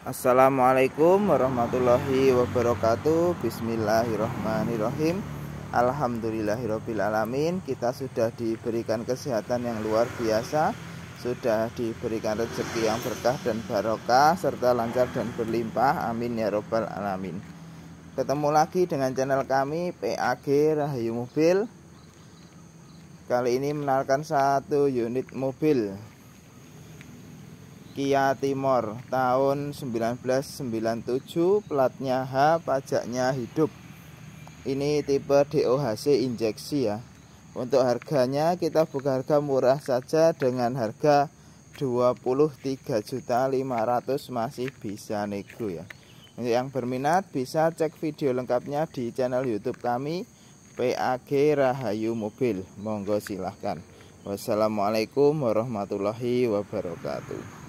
Assalamualaikum warahmatullahi wabarakatuh. Bismillahirrahmanirrahim. Alhamdulillahirrabbilalamin. Kita sudah diberikan kesehatan yang luar biasa, sudah diberikan rezeki yang berkah dan barokah, serta lancar dan berlimpah. Amin ya robbal alamin. Ketemu lagi dengan channel kami PAG Rahayu Mobil. Kali ini menawarkan satu unit mobil Kia Timor tahun 1997, platnya H, pajaknya hidup. Ini tipe DOHC injeksi ya. Untuk harganya kita buka harga murah saja dengan harga 23.500.000, masih bisa nego ya. Untuk yang berminat bisa cek video lengkapnya di channel YouTube kami PAG Rahayu Mobil. Monggo silahkan. Wassalamualaikum warahmatullahi wabarakatuh.